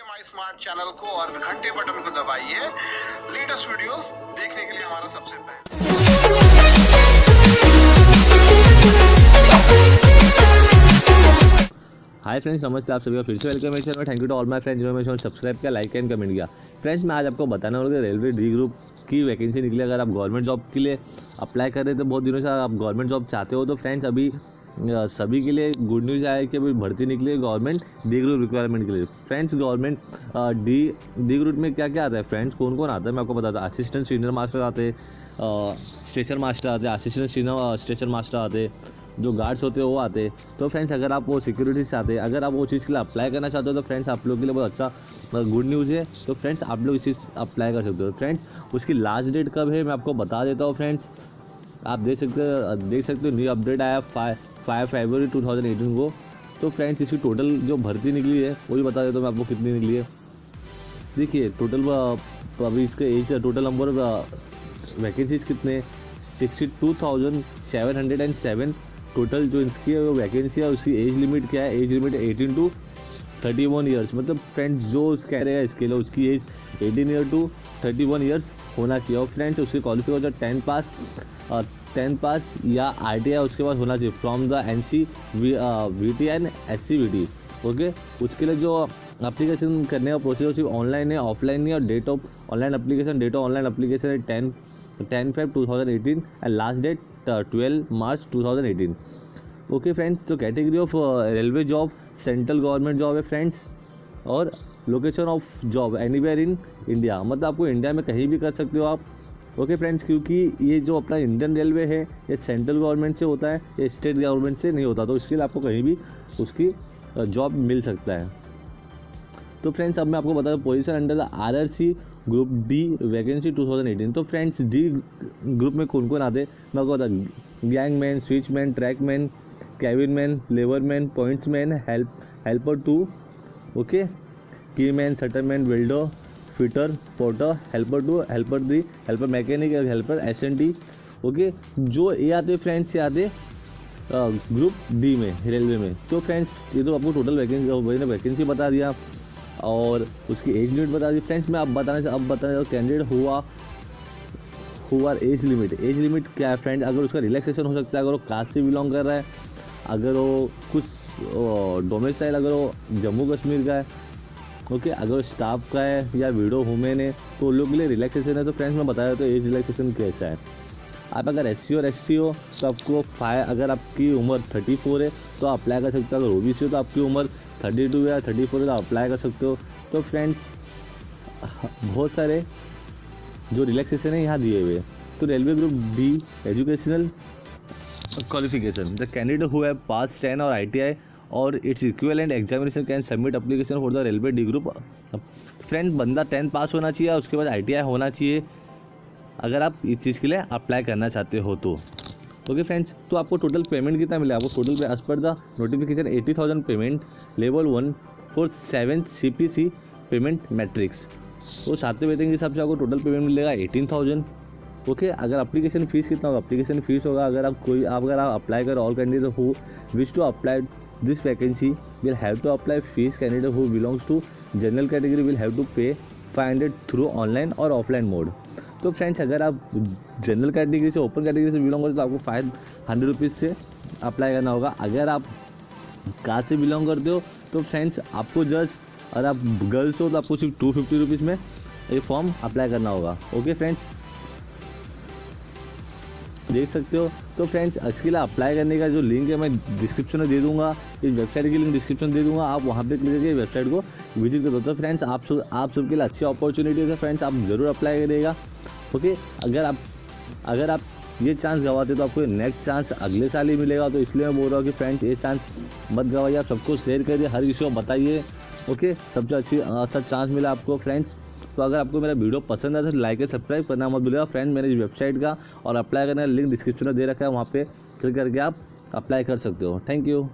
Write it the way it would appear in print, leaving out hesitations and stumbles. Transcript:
माई smart channel को और घंटे बटन को दबाइए लेटेस्ट वीडियोस देखने के लिए हमारा सबसे पहले। हाय फ्रेंड्स, नमस्ते। आप सभी का फिर से वेलकम है चैनल में। Thank you to all my friends जिन्होंने सब्सक्राइब किया, लाइक एंड कमेंट किया। फ्रेंड्स, मैं आज आपको बताने वाला हूँ रेलवे डी ग्रुप की वैकेंसी निकली। अगर आप गवर्नमेंट जॉब के लिए अप्लाई कर रहे थे बहुत दिनों से, आप गवर्नमेंट जॉब चाहते हो तो फ्रेंड्स अभी सभी के लिए गुड न्यूज़ आया है कि अभी भर्ती निकली है गवर्नमेंट डी ग्रुप रिक्वायरमेंट के लिए। फ्रेंड्स, गवर्नमेंट डी ग्रुप में क्या क्या आता है फ्रेंड्स, कौन कौन आता है मैं आपको बताता हूँ। असिस्टेंट सीनियर मास्टर आते हैं, स्टेशन मास्टर आते हैं, असिस्टेंट सीनियर स्टेशन मास्टर आते हैं, जो गार्ड्स होते हैं वो आते हैं। तो फ्रेंड्स, अगर आप वो सिक्योरिटी से आते हैं, अगर आप वो चीज़ के लिए अप्लाई करना चाहते हो तो फ्रेंड्स आप लोग के लिए बहुत अच्छा गुड न्यूज़ है। तो फ्रेंड्स आप लोग इस चीज़ अप्लाई कर सकते हो। फ्रेंड्स, उसकी लास्ट डेट कब है मैं आपको बता देता हूँ। फ्रेंड्स, आप देख सकते हो न्यू अपडेट आया 5 फरवरी 2018 को। तो फ्रेंड्स, इसकी टोटल जो भर्ती निकली है वो भी बता देता हूँ मैं आपको कितनी निकली है। देखिए टोटल अभी इसके एज टोटल नंबर वैकेंसीज कितने 62,707 टोटल जो इसकी वो वैकेंसी है। उसकी एज लिमिट क्या है, एज लिमिट 18 टू 31 ईयर्स। मतलब फ्रेंड्स जो कह रहे हैं इसके लिए उसकी एज 18 ईयर टू 31 ईयर्स होना चाहिए। और फ्रेंड्स उसकी क्वालिफिकेशन 10 पास या ITI उसके पास होना चाहिए from the NC VT and SCVT। Okay, उसके लिए जो एप्लीकेशन करने का प्रोसीजर सिर्फ ऑनलाइन है, ऑफलाइन नहीं। और डेट ऑफ ऑनलाइन एप्लीकेशन है 10/5/2018 and last date 12 March 2018। Okay friends, तो category of railway job central government job है फ्रेंड्स। और location of job anywhere in India, मतलब आपको इंडिया में कहीं भी कर सकते हो आप। ओके फ्रेंड्स, क्योंकि ये जो अपना इंडियन रेलवे है ये सेंट्रल गवर्नमेंट से होता है, ये स्टेट गवर्नमेंट से नहीं होता, तो इसके लिए आपको कहीं भी उसकी जॉब मिल सकता है। तो फ्रेंड्स अब मैं आपको बता दूँ position under the RRC group D vacancy 2018। तो फ्रेंड्स डी ग्रुप में कौन कौन आते हैं मैं आपको बता दूँ। Gangman, switchman, trackman, cabin man, labour man, pointsman, helper 2, okay, keyman, shutterman, welder, fitter, porter, helper 2, helper 3, helper mechanic, helper SNT। Okay, जो ये आते फ्रेंड्स ये आते ग्रुप डी में रेलवे में। तो फ्रेंड्स ये तो आपको टोटल वैकेंसी बता दिया और उसकी एज लिमिट बता दी। फ्रेंड्स मैं अब बताना चाहूँ कैंडिडेट हुआ एज लिमिट क्या है फ्रेंड। अगर उसका रिलैक्सेशन हो सकता है, अगर वो कास्ट से बिलोंग कर रहा है, अगर वो कुछ डोमिसाइल अगर वो जम्मू कश्मीर का है, ओके, अगर वो स्टाफ का है या विडो वुमेन है तो उन लोगों के लिए रिलैक्सेशन है। तो फ्रेंड्स मैं बताया तो एज रिलैक्सेशन कैसा है। आप अगर SC और ST हो तो आपको अगर आपकी उम्र 34 है तो आप अप्लाई कर सकते हो। अगर OBC हो तो आपकी उम्र 32 या 34 है तो अप्लाई कर सकते हो। तो फ्रेंड्स बहुत सारे जो रिलैक्सेशन है यहाँ दिए हुए। तो railway group D educational qualification, the candidate who have pass 10 और ITI और its equivalent examination can submit application for the railway D group. Friend बंदा 10 पास होना चाहिए, उसके बाद ITI होना चाहिए अगर आप इस चीज़ के लिए अप्लाई करना चाहते हो तो। ओके फ्रेंड्स, तो आपको टोटल पेमेंट कितना मिला, आपको total pay as per the notification 80,000 payment level 1 for 7 CPC payment matrix. तो 7वें वेतन के हिसाब से आपको टोटल पेमेंट मिलेगा 18,000। ओके, अगर एप्लीकेशन फ़ीस कितना होगा, एप्लीकेशन फ़ीस होगा अगर आप अप्लाई करें all candidate who wish to apply this vacancy will have to apply fees. Candidate who belongs to general category will have to pay 500 through online और offline mode. तो friends अगर आप general category से open category से belong करते हो तो आपको 500 रुपीज़ से अप्लाई करना होगा। अगर आप कास्ट से बिलोंग करते हो तो फ्रेंड्स आपको जस्ट, अगर आप गर्ल्स हो तो आपको सिर्फ 250 रुपीज़ में ये फॉर्म अप्लाई करना होगा। ओके फ्रेंड्स, देख सकते हो। तो फ्रेंड्स इसके लिए अप्लाई करने का जो लिंक है मैं डिस्क्रिप्शन में दे दूंगा, इस वेबसाइट की लिंक डिस्क्रिप्शन दे दूंगा, आप वहाँ पे क्लिक करके वेबसाइट को विजिट कर दो। तो फ्रेंड्स आप सबके लिए अच्छी अपॉर्चुनिटी है फ्रेंड्स, आप ज़रूर अप्लाई करिएगा। ओके, अगर आप ये चांस गवाते तो आपको नेक्स्ट चांस अगले साल ही मिलेगा। तो इसलिए मैं बोल रहा हूँ कि फ्रेंड्स ये चांस मत गवाइए, आप सबको शेयर करिए, हर किसी को बताइए। ओके, सबसे अच्छा चांस मिला आपको फ्रेंड्स। तो अगर आपको मेरा वीडियो पसंद आया तो लाइक और सब्सक्राइब करना मत भूलिएगा फ्रेंड। मेरे वेबसाइट का और अप्लाई करने का लिंक डिस्क्रिप्शन में दे रखा है, वहाँ पे क्लिक करके आप अप्लाई कर सकते हो। Thank you.